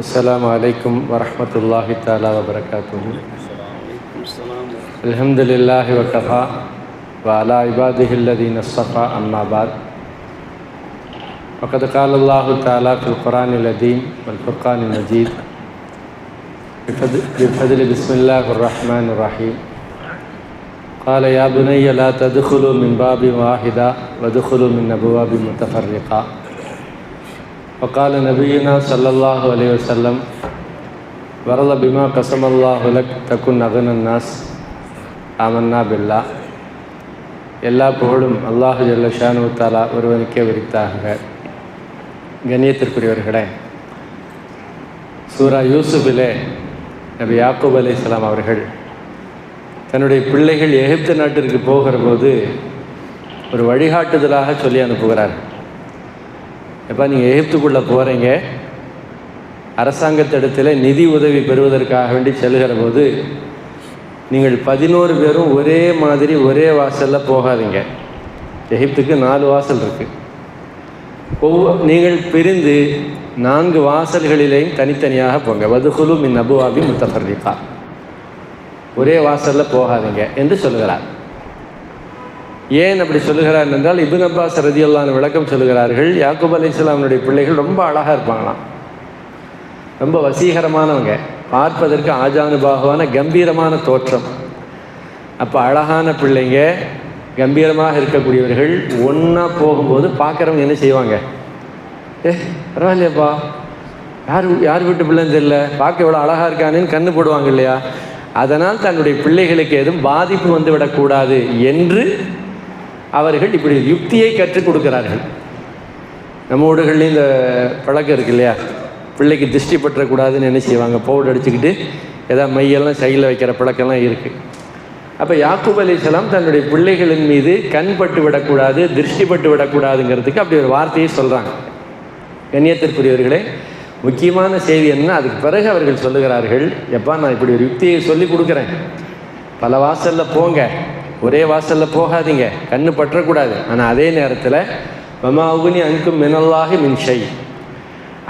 السلام عليكم ورحمة الله تعالى وبركاته. الحمد لله وكفى وعلى عباده الذين اصطفى أما بعد. وقد قال الله تعالى في القرآن العظيم والفرقان المجيد بفضل بسم الله الرحمن الرحيم. قال يا بني لا تدخلوا من باب واحدة وادخلوا من أبواب متفرقة. وقال نبينا صلى الله عليه وسلم ورضى بما قسم الله لك تكن أغنى الناس آمنا بالله. எல்லா புகழும் அல்லாஹு ஜல்ல ஷானு தஆலா ஒருவனுக்கே உரித்தாக. கண்ணியத்திற்குரியவர்களே, சூரா யூசுஃபிலே நபி யாக்கூப் அலைஹிஸ்ஸலாம் அவர்கள் தன்னுடைய பிள்ளைகள் எகிப்து நாட்டிற்கு போகிற போது ஒரு வழிகாட்டுதலாக சொல்லி அனுப்புகிறார். எப்போ நீங்கள் எகிப்துக்குள்ளே போகிறீங்க, அரசாங்கத்திடத்தில் நிதி உதவி பெறுவதற்காக வேண்டி செல்கிற போது நீங்கள் 11 பேரும் ஒரே மாதிரி ஒரே வாசலில் போகாதீங்க. எகிப்துக்கு 4 வாசல் இருக்குது. நீங்கள் பிரிந்து 4 வாசல்களிலேயும் தனித்தனியாக போங்க. வதுகுலு மின் அபுவாபி முத்தஃபர்ரிகா, ஒரே வாசலில் போகாதீங்க என்று சொல்லுகிறார். ஏன் அப்படி சொல்லுகிறார் என்றால், இப்னு அப்பாஸ் ரலியல்லாஹு அன்ஹு விளக்கம் சொல்லுகிறார்கள். யாக்கூப் அலைஹிஸ்ஸலாமுடைய பிள்ளைகள் ரொம்ப அழகாக இருப்பாங்களாம், ரொம்ப வசீகரமானவங்க, பார்ப்பதற்கு ஆஜானுபாகுவான கம்பீரமான தோற்றம். அப்போ அழகான பிள்ளைங்க, கம்பீரமாக இருக்கக்கூடியவர்கள் ஒன்றா போகும்போது பார்க்குறவங்க என்ன செய்வாங்க? பரவாயில்லையாப்பா, யார் வீட்டு பிள்ளைன்னு தெரியல, பார்க்க எவ்வளோ அழகாக இருக்கானேன்னு கண்ணு போடுவாங்க இல்லையா? அதனால் தன்னுடைய பிள்ளைகளுக்கு எதுவும் பாதிப்பு வந்து விடக்கூடாது என்று அவர்கள் இப்படி யுக்தியை கற்றுக் கொடுக்கிறார்கள். நம்ம ஊடுகள்லேயும் இந்த பழக்கம் இருக்கு இல்லையா? பிள்ளைக்கு திருஷ்டி பற்றக்கூடாதுன்னு என்ன செய்வாங்க? பவுடர் அடிச்சுக்கிட்டு ஏதாவது மையெல்லாம் சைடில் வைக்கிற பழக்கம்லாம் இருக்குது. அப்போ யாக்கூப் அலைஹிஸ்ஸலாம் தன்னுடைய பிள்ளைகளின் மீது கண் பட்டு விடக்கூடாது, திருஷ்டி பட்டு விடக்கூடாதுங்கிறதுக்கு அப்படி ஒரு வார்த்தையை சொல்கிறாங்க. கண்ணியத்திற்குரியவர்களே, முக்கியமான செய்தி என்ன? அதுக்கு பிறகு அவர்கள் சொல்லுகிறார்கள், எப்பா நான் இப்படி ஒரு யுக்தியை சொல்லி கொடுக்குறேன், பல வாசலில் போங்க, ஒரே வாசலில் போகாதீங்க, கண்ணு பற்றக்கூடாது. ஆனால் அதே நேரத்தில் வமா உக்னி அன்கும் மினல்லாஹி மின் ஷை,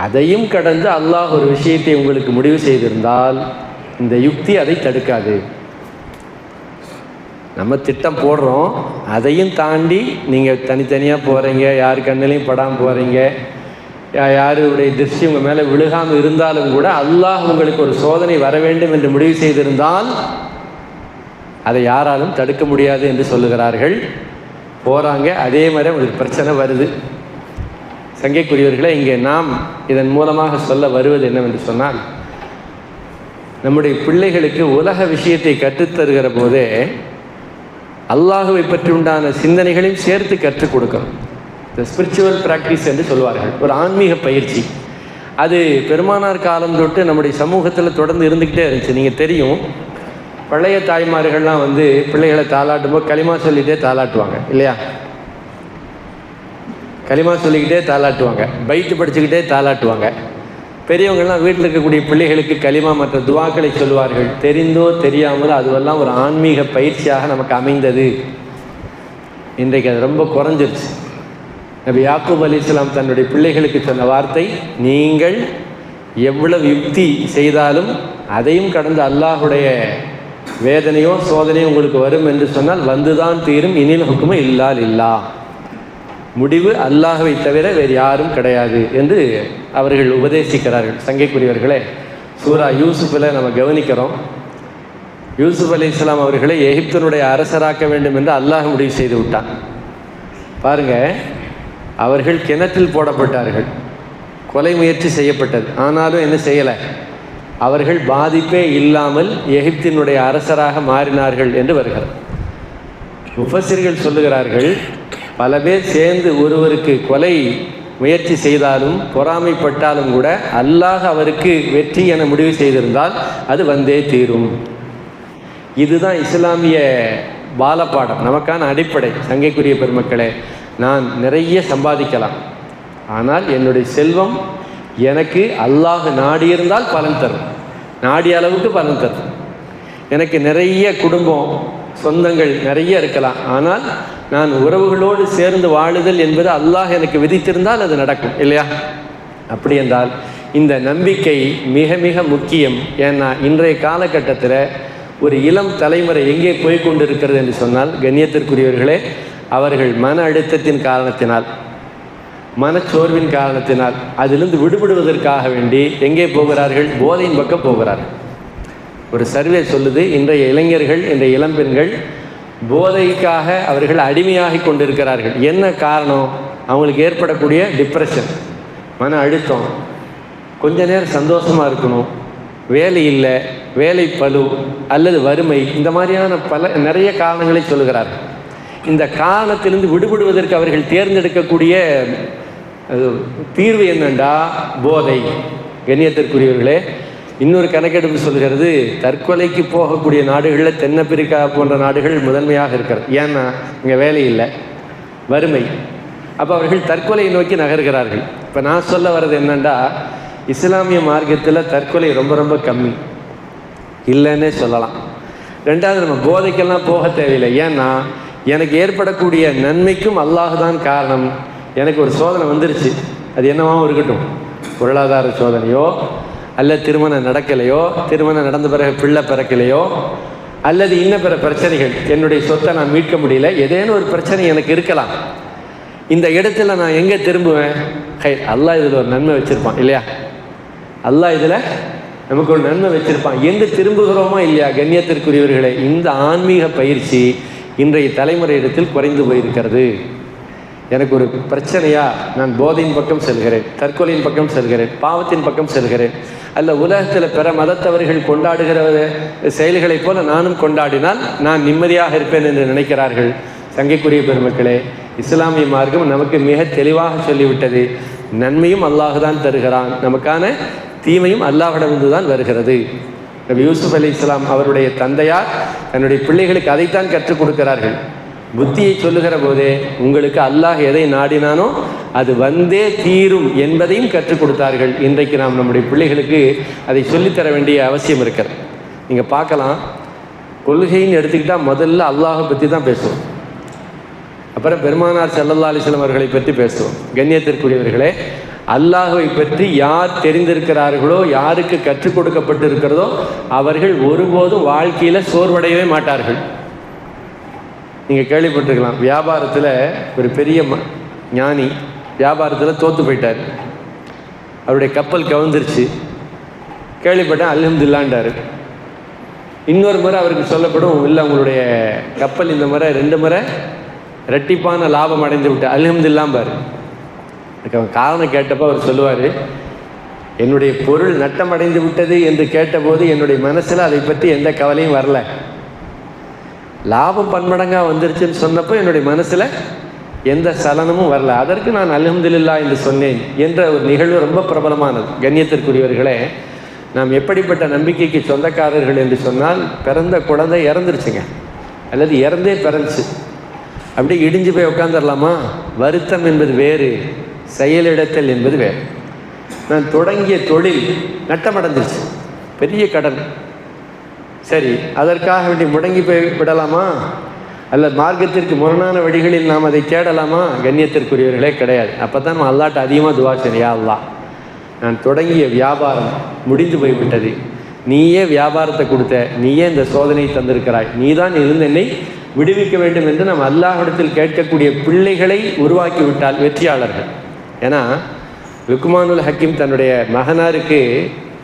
அதையும் கடந்து அல்லாஹ் ஒரு விஷயத்தை உங்களுக்கு முடிவு செய்திருந்தால் இந்த யுக்தி அதை தடுக்காது. நம்ம திட்டம் போடுறோம், அதையும் தாண்டி நீங்கள் தனித்தனியாக போகிறீங்க, யார் கண்ணிலையும் படாமல் போகிறீங்க, யாருடைய திருஷ்டி உங்கள் மேலே விழுகாமல் இருந்தாலும் கூட அல்லாஹ் உங்களுக்கு ஒரு சோதனை வர வேண்டும் என்று முடிவு செய்திருந்தால் அதை யாராலும் தடுக்க முடியாது என்று சொல்லுகிறார்கள். போகிறாங்க, அதே மாதிரி உங்களுக்கு பிரச்சனை வருது. சங்கைக்குரியவர்களே, இங்கே நாம் இதன் மூலமாக சொல்ல வருவது என்னவென்று சொன்னால், நம்முடைய பிள்ளைகளுக்கு உலக விஷயத்தை கற்றுத்தருகிற போதே அல்லாஹுவை பற்றி உண்டான சிந்தனைகளையும் சேர்த்து கற்றுக் கொடுக்கணும். இந்த ஸ்பிரிச்சுவல் ப்ராக்டிஸ் என்று சொல்வார்கள், ஒரு ஆன்மீக பயிற்சி. அது பெருமானார் காலம் தொட்டு நம்முடைய சமூகத்தில் தொடர்ந்து இருந்துக்கிட்டே இருந்துச்சு. நீங்கள் தெரியும், பழைய தாய்மார்கள்லாம் பிள்ளைகளை தாளாட்டும் போது களிமா சொல்லிகிட்டே தாளாட்டுவாங்க இல்லையா? களிமா சொல்லிக்கிட்டே தாளாட்டுவாங்க, பைத்து படிச்சுக்கிட்டே தாளாட்டுவாங்க. பெரியவங்கள்லாம் வீட்டில் இருக்கக்கூடிய பிள்ளைகளுக்கு களிமா மற்ற துவாக்களை சொல்வார்கள். தெரிந்தோ தெரியாமலோ அதுவெல்லாம் ஒரு ஆன்மீக பயிற்சியாக நமக்கு அமைந்தது. இன்றைக்கு அது ரொம்ப குறைஞ்சிருச்சு. நபி யாக்கூப் அலைஹிஸ்ஸலாம் தன்னுடைய பிள்ளைகளுக்கு சொன்ன வார்த்தை, நீங்கள் எவ்வளவு யுக்தி செய்தாலும் அதையும் கடந்து அல்லாஹுடைய வேதனையோ சோதனையோ உங்களுக்கு வரும் என்று சொன்னால் வந்துதான் தீரும். இனில் ஹுக்குமு இல்லா லில்லா, முடிவு அல்லாஹ்வை தவிர வேறு யாரும் கிடையாது என்று அவர்கள் உபதேசிக்கிறார்கள். சங்கைக்குரியவர்களே, சூரா யூசுஃபில் நம்ம கவனிக்கிறோம், யூசுப் அலைஹிஸ்ஸலாம் அவர்களை எகிப்தினுடைய அரசராக்க வேண்டும் என்று அல்லாஹ் முடிவு செய்து விட்டான். பாருங்கள், அவர்கள் கிணற்றில் போடப்பட்டார்கள், கொலை முயற்சி செய்யப்பட்டது. ஆனாலும் என்ன செய்யலை? அவர்கள் பாதிப்பே இல்லாமல் எகிப்தினுடைய அரசராக மாறினார்கள் என்று வருகிறார். முஃபஸிர்கள் சொல்லுகிறார்கள், பல பேர் சேர்ந்து ஒருவருக்கு கொலை முயற்சி செய்தாலும் பொறாமைப்பட்டாலும் கூட அல்லாஹ் அவருக்கு வெற்றி என முடிவு செய்திருந்தால் அது வந்தே தீரும். இதுதான் இஸ்லாமிய பாலப்பாடம், நமக்கான அடிப்படை. சங்கைக்குரிய பெருமக்களே, நான் நிறைய சம்பாதிக்கலாம், ஆனால் என்னுடைய செல்வம் எனக்கு அல்லாஹ் நாடியிருந்தால் பலன் தரும், நாடிய அளவுக்கு பலன் தரும். எனக்கு நிறைய குடும்பம் சொந்தங்கள் நிறைய இருக்கலாம், ஆனால் நான் உறவுகளோடு சேர்ந்து வாழுதல் என்பது அல்லாஹ் எனக்கு விதித்திருந்தால் அது நடக்கும் இல்லையா? அப்படி என்றால் இந்த நம்பிக்கை மிக மிக முக்கியம். ஏன்னா இன்றைய காலகட்டத்தில் ஒரு இளம் தலைமுறை எங்கே போய் கொண்டிருக்கிறது என்று சொன்னால், கண்ணியத்திற்குரியவர்களே, அவர்கள் மன அழுத்தத்தின் காரணத்தினால், மனச்சோர்வின் காரணத்தினால் அதிலிருந்து விடுபடுவதற்காக வேண்டி எங்கே போகிறார்கள்? போதையின் பக்கம் போகிறார்கள். ஒரு சர்வே சொல்லுது, இன்றைய இளைஞர்கள், இன்றைய இளம்பெண்கள் போதைக்காக அவர்கள் அடிமையாகி கொண்டிருக்கிறார்கள். என்ன காரணம்? அவங்களுக்கு ஏற்படக்கூடிய டிப்ரெஷன், மன அழுத்தம், கொஞ்ச நேரம் சந்தோஷமாக இருக்கணும், வேலை இல்லை, வேலை பளு அல்லது வறுமை, இந்த மாதிரியான நிறைய காரணங்களை சொல்லுகிறார்கள். இந்த காரணத்திலிருந்து விடுபடுவதற்கு அவர்கள் தேர்ந்தெடுக்கக்கூடிய தீர்வு என்னண்டா போதை. கண்ணியத்திற்குரியவர்களே, இன்னொரு கணக்கெடுப்பு சொல்கிறது, தற்கொலைக்கு போகக்கூடிய நாடுகளில் தென்னாப்பிரிக்கா போன்ற நாடுகள் முதன்மையாக இருக்கிறது. ஏன்னா இங்கே வேலை இல்லை, வறுமை. அப்போ அவர்கள் தற்கொலையை நோக்கி நகர்கிறார்கள். இப்போ நான் சொல்ல வர்றது என்னண்டா, இஸ்லாமிய மார்க்கத்தில் தற்கொலை ரொம்ப ரொம்ப கம்மி, இல்லைன்னே சொல்லலாம். ரெண்டாவது, நம்ம போதைக்கெல்லாம் போக தேவையில்லை. ஏன்னா எனக்கு ஏற்படக்கூடிய நன்மைக்கும் அல்லாஹ் தான் காரணம். எனக்கு ஒரு சோதனை வந்துருச்சு, அது என்னவாகவும் இருக்கட்டும், பொருளாதார சோதனையோ, அல்ல திருமணம் நடக்கலையோ, திருமணம் நடந்த பிறகு பிள்ளை பிறக்கலையோ, அல்லது இன்ன பிற பிரச்சனைகள், என்னுடைய சொத்தை நான் மீட்க முடியல, ஏதேனும் ஒரு பிரச்சனை எனக்கு இருக்கலாம். இந்த இடத்துல நான் எங்கே திரும்புவேன்? அல்லாஹ் இதில் ஒரு நன்மை வச்சுருப்பான் இல்லையா, அல்லாஹ் இதில் நமக்கு ஒரு நன்மை வச்சுருப்பான் என்று திரும்புகிறோமா இல்லையா? கண்ணியத்திற்குரியவர்களே, இந்த ஆன்மீக பயிற்சி இன்றைய தலைமுறையிடத்தில் குறைந்து போயிருக்கிறது. எனக்கு ஒரு பிரச்சனையா, நான் போதையின் பக்கம் செல்கிறேன், தற்கொலையின் பக்கம் செல்கிறேன், பாவத்தின் பக்கம் செல்கிறேன், அல்ல உலகத்தில் பிற மதத்தவர்கள் கொண்டாடுகிற செயல்களைப் போல நானும் கொண்டாடினால் நான் நிம்மதியாக இருப்பேன் என்று நினைக்கிறார்கள். சங்கைக்குரிய பெருமக்களே, இஸ்லாமிய மார்க்கம் நமக்கு மிக தெளிவாக சொல்லிவிட்டது, நன்மையும் அல்லாஹ் தான் தருகிறான், நமக்கான தீமையும் அல்லாஹ்விடமிருந்து தான் வருகிறது. நபி யூசுப் அலைஹிஸ்ஸலாம் அவருடைய தந்தையார் தன்னுடைய பிள்ளைகளுக்கு அதைத்தான் கற்றுக் கொடுக்கிறார்கள். புத்தியை சொல்லுகிற போதே உங்களுக்கு அல்லாஹ் எதை நாடினானோ அது வந்தே தீரும் என்பதையும் கற்றுக் கொடுத்தார்கள். இன்றைக்கு நாம் நம்முடைய பிள்ளைகளுக்கு அதை சொல்லித்தர வேண்டிய அவசியம் இருக்கிறது. நீங்கள் பார்க்கலாம், கொள்கைன்னு எடுத்துக்கிட்டால் முதல்ல அல்லாஹை பற்றி தான் பேசுவோம், அப்புறம் பெருமானார் ஸல்லல்லாஹு அலைஹி வஸல்லம் அவர்களை பற்றி பேசுவோம். கண்ணியத்திற்குரியவர்களே, அல்லாஹை பற்றி யார் தெரிந்திருக்கிறார்களோ, யாருக்கு கற்றுக் கொடுக்கப்பட்டிருக்கிறதோ, அவர்கள் ஒருபோதும் வாழ்க்கையில் சோர்வடையவே மாட்டார்கள். நீங்கள் கேள்விப்பட்டிருக்கலாம், வியாபாரத்தில் ஒரு பெரிய ஞானி வியாபாரத்தில் தோற்று போயிட்டார், அவருடைய கப்பல் கவுந்துருச்சு, கேள்விப்பட்டேன், அல்ஹம்துலில்லாஹ்ன்றார். இன்னொரு முறை அவருக்கு சொல்லப்படும், இல்லை உங்களுடைய கப்பல் இந்த முறை 2 முறை ரெட்டிப்பான லாபம் அடைந்து விட்டு அல்ஹம்துலில்லாஹ் பாரு. அதுக்கு அவன் காரணம் கேட்டப்போ அவர் சொல்லுவார், என்னுடைய பொருள் நட்டம் அடைந்து விட்டது என்று கேட்டபோது என்னுடைய மனசில் அதை பற்றி எந்த கவலையும் வரல, லாபம் பன்மடங்காக வந்துருச்சுன்னு சொன்னப்போ என்னுடைய மனசில் எந்த சலனமும் வரல, அதற்கு நான் அல்ஹம்துலில்லாஹ் என்று சொன்னேன் என்ற ஒரு நிகழ்வு ரொம்ப பிரபலமானது. கண்ணியத்திற்குரியவர்களே, நாம் எப்படிப்பட்ட நம்பிக்கைக்கு சொந்தக்காரர்கள் என்று சொன்னால், பிறந்த குழந்தை இறந்துருச்சுங்க, அல்லது இறந்தே பிறந்துச்சு, அப்படியே இடிஞ்சு போய் உட்காந்துடலாமா? வருத்தம் என்பது வேறு, செயலிடத்தல் என்பது வேறு. நான் தொடங்கிய தொழில் நட்டமடைஞ்சிருச்சு, பெரிய கடன், சரி அதற்காக வேண்டி முடங்கி போய் விடலாமா? அல்ல மார்க்கத்திற்கு முரணான வழிகளில் நாம் அதை தேடலாமா? கண்ணியத்திற்குரியவர்களே, கிடையாது. அப்போ தான் நம்ம அல்லாட்ட அதிகமாக துவா செய்யணும், யா அல்லாஹ், நான் தொடங்கிய வியாபாரம் முடிந்து போய்விட்டது, நீயே வியாபாரத்தை கொடுத்த, நீயே இந்த சோதனையை தந்திருக்கிறாய், நீ தான் இருந்து என்னை விடுவிக்க வேண்டும் என்று நாம் அல்லாஹ்விடத்தில் கேட்கக்கூடிய பிள்ளைகளை உருவாக்கி விட்டால் வெற்றியாளர்கள். ஏன்னா லுக்மானுல் ஹக்கீம் தன்னுடைய மகனாருக்கு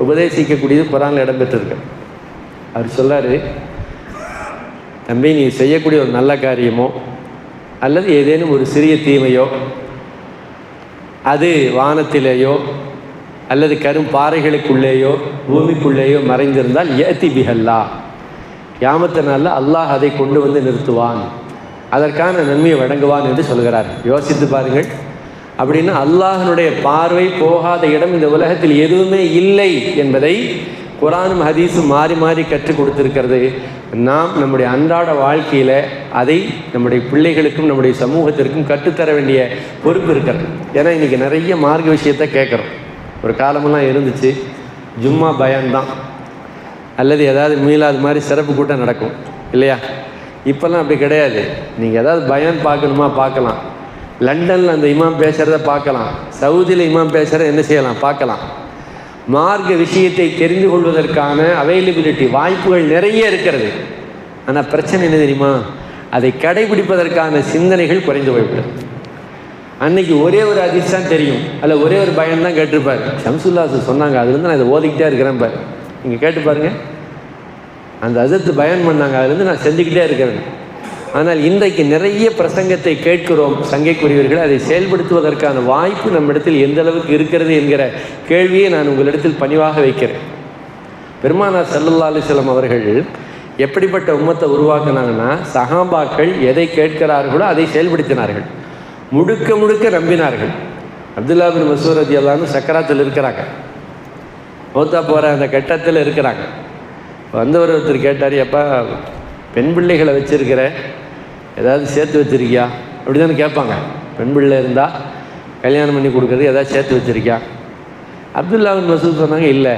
உபதேசிக்கக்கூடியது குர்ஆனில் இடம்பெற்றிருக்கு. அவர் சொல்றாரு, தம்பி, நீ செய்யக்கூடிய ஒரு நல்ல காரியமோ அல்லது ஏதேனும் ஒரு சிறிய தீமையோ, அது வானத்திலேயோ அல்லது கரும் பாறைகளுக்குள்ளேயோ பூமிக்குள்ளேயோ மறைந்திருந்தால் யஅதி பிஹல்லா, கியாமத் நாளில் அல்லாஹ் அதை கொண்டு வந்து நிறுத்துவான், அதற்கான நன்மையை வழங்குவான் என்று சொல்கிறார். யோசித்து பாருங்கள். அப்படின்னா அல்லாஹ்னுடைய பார்வை போகாத இடம் இந்த உலகத்தில் எதுவுமே இல்லை என்பதை குர்ஆனும் ஹதீஸும் மாறி மாறி கற்றுக் கொடுத்திருக்கிறது. நாம் நம்முடைய அன்றாட வாழ்க்கையில் அதை நம்முடைய பிள்ளைகளுக்கும் நம்முடைய சமூகத்திற்கும் கற்றுத்தர வேண்டிய பொறுப்பு இருக்கிறது. ஏன்னா இன்றைக்கி நிறைய மார்க்க விஷயத்தை கேட்குறோம். ஒரு காலமெல்லாம் இருந்துச்சு, ஜும்மா பயான் தான், அல்லது ஏதாவது மீளாது மாதிரி சிறப்பு கூட்டம் நடக்கும் இல்லையா? இப்போல்லாம் அப்படி கிடையாது. நீங்கள் ஏதாவது பயான் பார்க்கணுமா பார்க்கலாம், லண்டனில் அந்த இமாம் பேசுகிறத பார்க்கலாம், சவுதியில் இமாம் பேசுகிறத என்ன செய்யலாம் பார்க்கலாம். மார்க்க விஷயத்தை தெரிந்து கொள்வதற்கான அவைலபிலிட்டி வாய்ப்புகள் நிறைய இருக்கிறது. ஆனால் பிரச்சனை என்ன தெரியுமா? அதை கடைபிடிப்பதற்கான சிந்தனைகள் குறைந்து போய்விடும். அன்னைக்கு ஒரே ஒரு ஹதீஸ் தான் தெரியும், அதில் ஒரே ஒரு பயம் தான் கேட்டிருப்பார். ஷம்சுல்லாஸ் சொன்னாங்க, அதுலேருந்து நான் இதை ஓதிக்கிட்டே இருக்கிறேன் பார். நீங்கள் கேட்டு பாருங்கள், அந்த ஹதீஸ் பயன் பண்ணாங்க, அதுலேருந்து நான் செஞ்சுக்கிட்டே இருக்கிறேன். ஆனால் இன்றைக்கு நிறைய பிரசங்கத்தை கேட்கிறோம் சங்கைக்குரியவர்கள், அதை செயல்படுத்துவதற்கான வாய்ப்பு நம்மிடத்தில் எந்த அளவுக்கு இருக்கிறது என்கிற கேள்வியை நான் உங்களிடத்தில் பணிவாக வைக்கிறேன். பெருமானார் ஸல்லல்லாஹு அலைஹி வஸல்லம் அவர்கள் எப்படிப்பட்ட உம்மத்தை உருவாக்கினாங்கன்னா, சஹாபாக்கள் எதை கேட்கிறார்களோ அதை செயல்படுத்தினார்கள், முழுக்க முழுக்க நம்பினார்கள். அப்துல்லா பின் மஸ்ஊத் ரலியல்லாஹு அன்ஹு சக்கராத்தில் இருக்கிறாங்க, மௌத்தா போகிற அந்த கட்டத்தில் இருக்கிறாங்க. வந்தவர் ஒருத்தர் கேட்டார், அப்பா பெண் பிள்ளைகளை வச்சுருக்கிற, ஏதாவது சேர்த்து வச்சுருக்கியா அப்படி தானே கேட்பாங்க. பெண் பிள்ளை இருந்தால் கல்யாணம் பண்ணி கொடுக்குறது ஏதாவது சேர்த்து வச்சுருக்கியா? அப்துல்லா பின் மஸ்ஊத் சொன்னாங்க, இல்லை.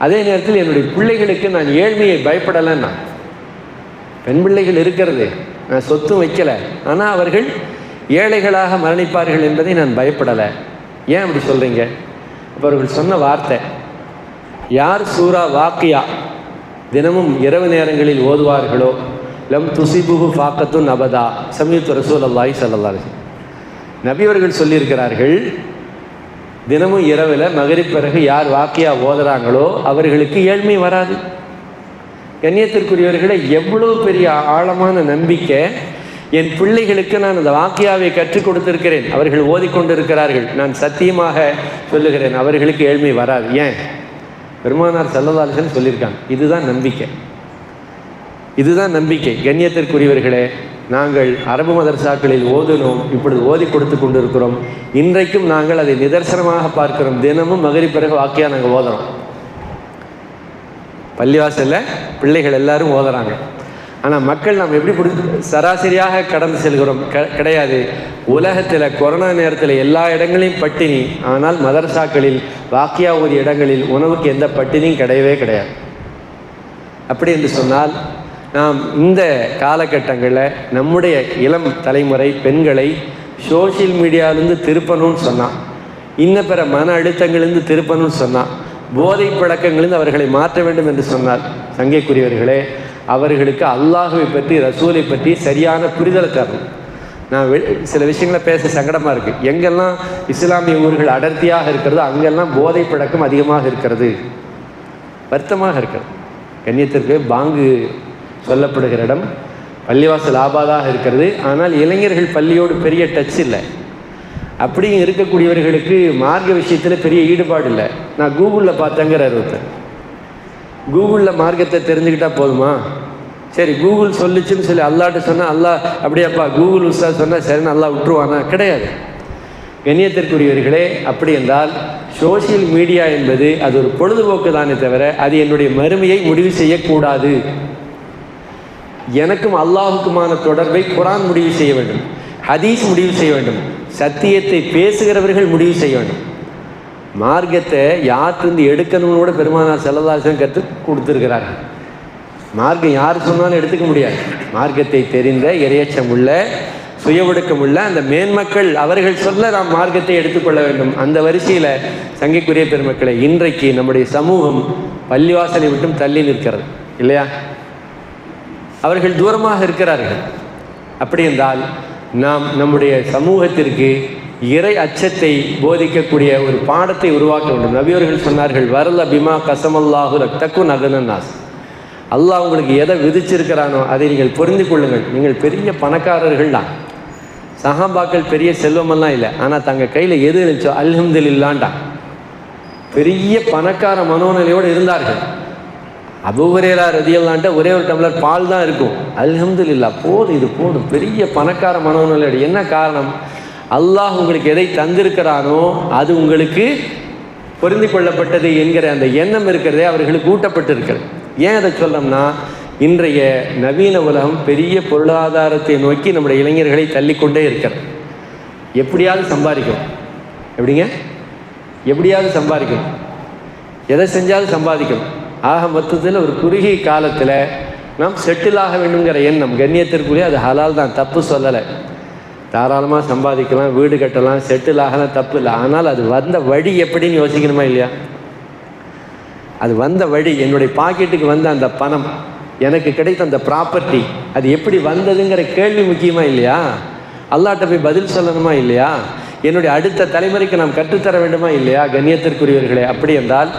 அதே நேரத்தில் என்னுடைய பிள்ளைகளுக்கு நான் ஏழ்மையை பயப்படலைன்னா, பெண் பிள்ளைகள் இருக்கிறது, நான் சொத்தும் வைக்கலை, ஆனால் அவர்கள் ஏழைகளாக மரணிப்பார்கள் என்பதை நான் பயப்படலை. ஏன் அப்படி சொல்கிறீங்க? அப்போ அவர்கள் சொன்ன வார்த்தை, யார் சூரா வாக்கியா தினமும் இரவு நேரங்களில் ஓதுவார்களோ லம் துசிபுஹு ஃபாக்கத்துன் அபதா சமீத்து ரசூலுல்லாஹி ஸல்லல்லாஹு அலைஹி வஸல்லம். நபி அவர்கள் சொல்லியிருக்கிறார்கள், தினமும் இரவில் மகரிப் பிறகு யார் வாக்கியா ஓதுறாங்களோ அவர்களுக்கு ஏழ்மை வராது. கண்ணியத்திற்குரியவர்களை, எவ்வளவு பெரிய ஆழமான நம்பிக்கை! என் பிள்ளைகளுக்கு நான் அந்த வாக்கியாவை கற்றுக் கொடுத்திருக்கிறேன், அவர்கள் ஓதிக்கொண்டிருக்கிறார்கள், நான் சத்தியமாக சொல்லுகிறேன் அவர்களுக்கு ஏழ்மை வராது. ஏன்? பெருமானார் ஸல்லல்லாஹு அலைஹி வஸல்லம் சொல்லியிருக்காங்க. இதுதான் நம்பிக்கை, இதுதான் நம்பிக்கை. கண்ணியத்திற்குரியவர்களே, நாங்கள் அரபு மதரசாக்களில் ஓதுனோம், இப்பொழுது ஓதி கொடுத்து கொண்டிருக்கிறோம். இன்றைக்கும் நாங்கள் அதை நிதர்சனமாக பார்க்கிறோம். தினமும் மகரிப் பிறகு வாக்கியா நாங்கள் ஓதுறோம். பள்ளிவாசலில் பிள்ளைகள் எல்லாரும் ஓதுறாங்க. ஆனால் மக்கள் நாம் எப்படி சராசரியாக கடந்து செல்கிறோம்? கிடையாது. உலகத்தில் கொரோனா நேரத்தில் எல்லா இடங்களையும் பட்டினி, ஆனால் மதரசாக்களில் வாக்கியா ஓதிய இடங்களில் உணவுக்கு எந்த பட்டினியும் கிடையவே கிடையாது. அப்படி என்று சொன்னால், நாம் இந்த காலகட்டங்களில் நம்முடைய இளம் தலைமுறை பெண்களை சோஷியல் மீடியாவிலேருந்து திருப்பணும்னு சொன்னான், இன்ன பிற மன அழுத்தங்களிலிருந்து திருப்பணும்னு சொன்னான், போதை பழக்கங்களிலிருந்து அவர்களை மாற்ற வேண்டும் என்று சொன்னார். சங்கைக்குரியவர்களே, அவர்களுக்கு அல்லாஹுவை பற்றி, ரசூலை பற்றி சரியான புரிதலை தரணும். நான் சில விஷயங்களை பேச சங்கடமாக இருக்குது. எங்கெல்லாம் இஸ்லாமிய ஊர்கள் அடர்த்தியாக இருக்கிறதோ அங்கெல்லாம் போதை பழக்கம் அதிகமாக இருக்கிறது, வருத்தமாக இருக்கிறது. கண்ணியத்திற்கு பாங்கு சொல்லப்படுகிற இடம் பள்ளிவாசல் ஆபாதாக இருக்கிறது, ஆனால் இளைஞர்கள் பள்ளியோடு பெரிய டச் இல்லை. அப்படியும் இருக்கக்கூடியவர்களுக்கு மார்க்க விஷயத்தில் பெரிய ஈடுபாடு இல்லை. நான் கூகுளில் பார்த்தேங்கிறார் ஒருத்தர். கூகுளில் மார்க்கத்தை தெரிஞ்சுக்கிட்டால் போதுமா? சரி, கூகுள் சொல்லிச்சுன்னு சொல்லி அல்லாட்ட சொன்னால் அல்லாஹ் அப்படியாப்பா கூகுள் உஸ்தாத் சொன்னால் சரின்னு அல்லாஹ் விட்டுருவானா? கிடையாது. கண்ணியத்திற்குரியவர்களே, அப்படி என்றால் சோசியல் மீடியா என்பது அது ஒரு பொழுதுபோக்கு தானே தவிர அது என்னுடைய மறுமையை முடிவு செய்யக்கூடாது. எனக்கும் அல்லாஹுக்குமான தொடர்பை குர்ஆன் முடிவு செய்ய வேண்டும், ஹதீஸ் முடிவு செய்ய வேண்டும், சத்தியத்தை பேசுகிறவர்கள் முடிவு செய்ய வேண்டும். மார்க்கத்தை யார்கிட்ட எடுக்கணும்னு கூட பெருமானார் ஸல்லல்லாஹு அலைஹி வஸல்லம் கற்றுக் கொடுத்துருக்கிறார்கள். மார்க்கம் யார் சொன்னாலும் எடுத்துக்க முடியாது. மார்க்கத்தை தெரிந்த, இறையச்சம் உள்ள, சுய ஒடுக்கம் உள்ள அந்த மேன்மக்கள் அவர்கள் சொல்ல நாம் மார்க்கத்தை எடுத்துக்கொள்ள வேண்டும். அந்த வரிசையில் சங்கைக்குரிய பெருமக்களை, இன்றைக்கு நம்முடைய சமூகம் பள்ளிவாசலை விட்டும் தள்ளி நிற்கிறது இல்லையா? அவர்கள் தூரமாக இருக்கிறார்கள். அப்படி என்றால் நாம் நம்முடைய சமூகத்திற்கு இறை அச்சத்தை போதிக்கக்கூடிய ஒரு பாடத்தை உருவாக்க வேண்டும். நபியவர்கள் சொன்னார்கள், வரல பிமா கசமல்லாஹு லக்தகுன் அகனன்னாஸ். அல்லாஹ் உங்களுக்கு எதை விதிச்சிருக்கிறானோ அதை நீங்கள் புரிந்து கொள்ளுங்கள். நீங்கள் பெரிய பணக்காரர்கள் தான், சஹாபாக்கள் பெரிய செல்வமெல்லாம் இல்லை, ஆனால் தங்கள் கையில் எது இருந்துச்சோ அல்ஹம்துலில்லாஹ்டான், பெரிய பணக்கார மனோநிலையோடு இருந்தார்கள். அபூ ஹுரைரா ரலியல்லாஹு ஒரே ஒரு டம்ளர் பால் தான் இருக்கும், அல்ஹம்துலில்லாஹ் போதும், இது போதும், பெரிய பணக்கார மனோநிலையோடு. என்ன காரணம்? அல்லாஹ் உங்களுக்கு எதை தந்திருக்கிறானோ அது உங்களுக்கு பொருந்தி கொள்ளப்பட்டது என்கிற அந்த எண்ணம் இருக்கிறதே அவர்களுக்கு ஊட்டப்பட்டிருக்கிறது. ஏன் அதை சொல்லணும்னா, இன்றைய நவீன உலகம் பெரிய பொருளாதாரத்தை நோக்கி நம்முடைய இளைஞர்களை தள்ளிக்கொண்டே இருக்கிறது. எப்படியாவது சம்பாதிக்கணும். எப்படிங்க? எப்படியாவது சம்பாதிக்கணும், எதை செஞ்சாலும் சம்பாதிக்கணும். ஆக மொத்தத்தில் ஒரு குறுகிய காலத்தில் நாம் செட்டில் ஆக வேண்டுங்கிற எண்ணம் கண்ணியத்திற்குரிய, அது ஹலால் தான், தப்பு சொல்லலை. தாராளமாக சம்பாதிக்கலாம், வீடு கட்டலாம், செட்டில் ஆகலாம், தப்பு இல்லை. ஆனால் அது வந்த வழி எப்படின்னு யோசிக்கணுமா இல்லையா? அது வந்த வழி, என்னுடைய பாக்கெட்டுக்கு வந்த அந்த பணம், எனக்கு கிடைத்த அந்த ப்ராப்பர்ட்டி, அது எப்படி வந்ததுங்கிற கேள்வி முக்கியமாக இல்லையா? அல்லாஹ்ட்ட போய் பதில் சொல்லணுமா இல்லையா? என்னுடைய அடுத்த தலைமுறைக்கு நாம் கற்றுத்தர வேண்டுமா இல்லையா? கண்ணியத்திற்குரியவர்களே, அப்படி என்றால்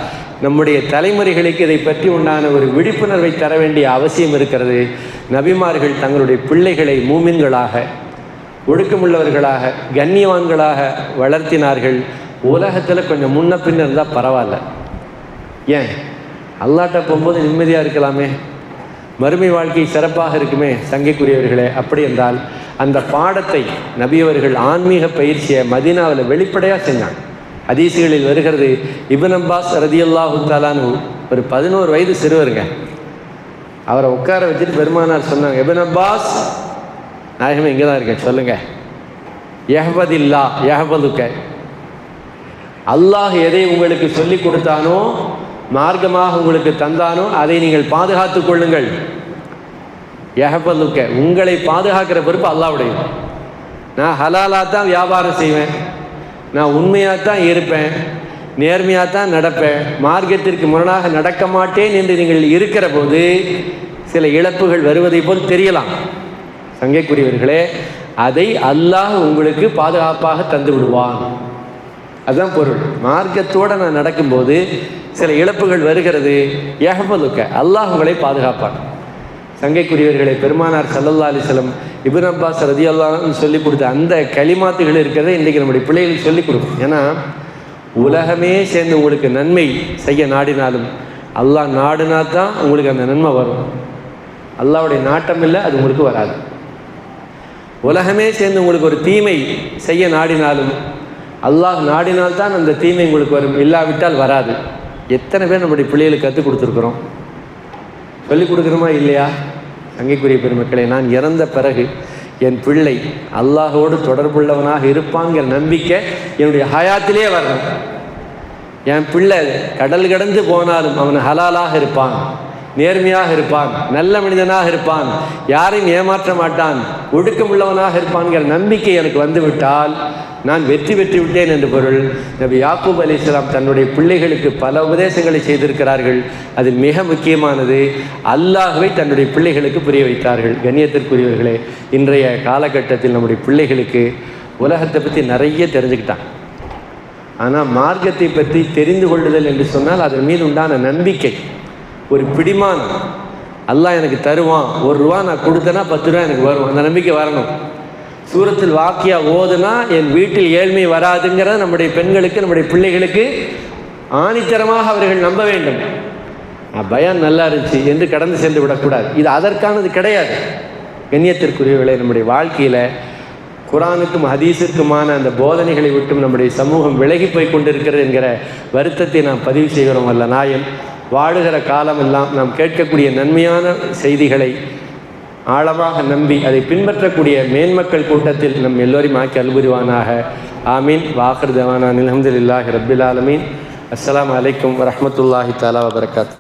நம்முடைய தலைமுறைகளுக்கு இதை பற்றி உண்டான ஒரு விழிப்புணர்வை தர வேண்டிய அவசியம் இருக்கிறது. நபிமார்கள் தங்களுடைய பிள்ளைகளை மூமின்களாக, ஒழுக்கமுள்ளவர்களாக, கண்ணியவான்களாக வளர்த்தினார்கள். உலகத்தில் கொஞ்சம் முன்ன பின்ன இருந்தால் பரவாயில்ல. ஏன்? அல்லாஹ்ட்ட போகும்போது நிம்மதியாக இருக்கலாமே, மறுமை வாழ்க்கை சிறப்பாக இருக்குமே. சங்கைக்குரியவர்களே, அப்படி என்றால் அந்த பாடத்தை நபியவர்கள் ஆன்மீக பயிற்சியை மதீனாவில் வெளிப்படையாக செஞ்சாங்க. ஹதீசுகளில் வருகிறது, இப்னு அப்பாஸ் ரலியல்லாஹு தஆலா அன்ஹு ஒரு 11 வயது சிறுவருங்க. அவரை உட்கார வச்சுட்டு பெருமானார் சொன்னாங்க, இப்னு அப்பாஸ், நாயகமே இங்கே தான் இருக்கேன், சொல்லுங்கள். யஹ்பதில்லா யஹ்பதுக்க, அல்லாஹ் எதை உங்களுக்கு சொல்லி கொடுத்தானோ, மார்க்கமாக உங்களுக்கு தந்தானோ அதை நீங்கள் பாதுகாத்து கொள்ளுங்கள். யஹ்பதுக்க, உங்களை பாதுகாக்கிற பொறுப்பு அல்லாஹ்வுடைய. நான் ஹலாலாக தான் வியாபாரம் செய்வேன், நான் உண்மையாக தான் இருப்பேன், நேர்மையாக தான் நடப்பேன், மார்க்கத்திற்கு முரணாக நடக்க மாட்டேன் என்று நீங்கள் இருக்கிற போது சில இழப்புகள் வருவதை போல் தெரியலாம். சங்கைக்குரியவர்களே, அதை அல்லாஹ் உங்களுக்கு பாதுகாப்பாக தந்து விடுவான். அதுதான் பொருள். மார்க்கத்தோடு நான் நடக்கும்போது சில இழப்புகள் வருகிறது, யஹ்பதுக்க, அல்லாஹ் உங்களை பாதுகாப்பான். சங்கைக்குரியவர்களை, பெருமானார் ஸல்லல்லாஹு அலைஹி வஸல்லம் இப்னு அப்பாஸ் ரலியல்லாஹு அன்ஹு சொல்லிக் கொடுத்த அந்த கலிமாத்துகள் இருக்கிறத இன்றைக்கி நம்முடைய பிள்ளைகளுக்கு சொல்லிக் கொடுக்கும். ஏன்னா உலகமே சேர்ந்து உங்களுக்கு நன்மை செய்ய நாடினாலும் அல்லாஹ் நாடினா தான் உங்களுக்கு அந்த நன்மை வரும். அல்லாஹ்வுடைய நாட்டம் இல்லை, அது உங்களுக்கு வராது. உலகமே சேர்ந்து உங்களுக்கு ஒரு தீமை செய்ய நாடினாலும் அல்லாஹ் நாடினால்தான் அந்த தீமை உங்களுக்கு வரும், இல்லாவிட்டால் வராது. எத்தனை பேர் நம்முடைய பிள்ளைகளுக்கு கற்றுக் கொடுத்துருக்குறோம், சொல்லிக் கொடுக்குறோமா இல்லையா? அங்கேக்குரிய பெருமக்களே, நான் இறந்த பிறகு என் பிள்ளை அல்லாஹோடு தொடர்புள்ளவனாக இருப்பாங்கிற நம்பிக்கை என்னுடைய ஹயாத்திலே வரணும். என் பிள்ளை கடல் கடந்து போனாலும் அவன் ஹலாலாக இருப்பான், நேர்மையாக இருப்பான், நல்ல மனிதனாக இருப்பான், யாரையும் ஏமாற்ற மாட்டான், ஒடுக்கமுள்ளவனாக இருப்பான்கிற நம்பிக்கை எனக்கு வந்துவிட்டால் நான் வெற்றி பெற்று விட்டேன் என்று பொருள். நபி யாக்கூப் அலைஹிஸ்ஸலாம் தன்னுடைய பிள்ளைகளுக்கு பல உபதேசங்களை செய்திருக்கிறார்கள். அதில் மிக முக்கியமானது அல்லாஹ்வை தன்னுடைய பிள்ளைகளுக்கு புரிய வைத்தார்கள். கண்ணியத்திற்குரியவர்களே, இன்றைய காலகட்டத்தில் நம்முடைய பிள்ளைகளுக்கு உலகத்தை பற்றி நிறைய தெரிஞ்சுக்கிட்டான். ஆனால் மார்க்கத்தை பற்றி தெரிந்து கொள்ளுதல் என்று சொன்னால் அதன் மீது உண்டான நம்பிக்கை, ஒரு பிடிமானம், அல்லாஹ் எனக்கு தருவான், ₹1 நான் கொடுத்தேன்னா ₹10 எனக்கு வரும், அந்த நம்பிக்கை வரணும். சூரத்தில் வாக்கியா ஓதுனா என் வீட்டில் ஏழ்மை வராதுங்கிறத நம்முடைய பெண்களுக்கு, நம்முடைய பிள்ளைகளுக்கு ஆணித்தரமாக அவர்கள் நம்ப வேண்டும். பயான் நல்லா இருந்துச்சு என்று கடந்து சென்று விடக்கூடாது. இது அதற்கானது கிடையாது. கண்ணியத்திற்குரியவர்களே, நம்முடைய வாழ்க்கையில் குரானுக்கும் ஹதீஸிற்குமான அந்த போதனைகளை விட்டும் நம்முடைய சமூகம் விலகி போய் கொண்டிருக்கிறது என்கிற வருத்தத்தை நாம் பதிவு செய்கிறோம். அல்ல நாயன் வாழுகிற காலமெல்லாம் நாம் கேட்கக்கூடிய நன்மையான செய்திகளை ஆழமாக நம்பி அதை பின்பற்றக்கூடிய மேன்மக்கள் கூட்டத்தில் நம் எல்லோரையும் ஆக்கி அல்புரிவானாக. ஆமீன். வாஹிர் தவானா அல்ஹம்துலில்லாஹி ரப்பில் ஆலமீன். அஸ்ஸலாமு அலைக்கும் வரஹ்மத்துல்லாஹி தஆலா வபரகாத்துஹு.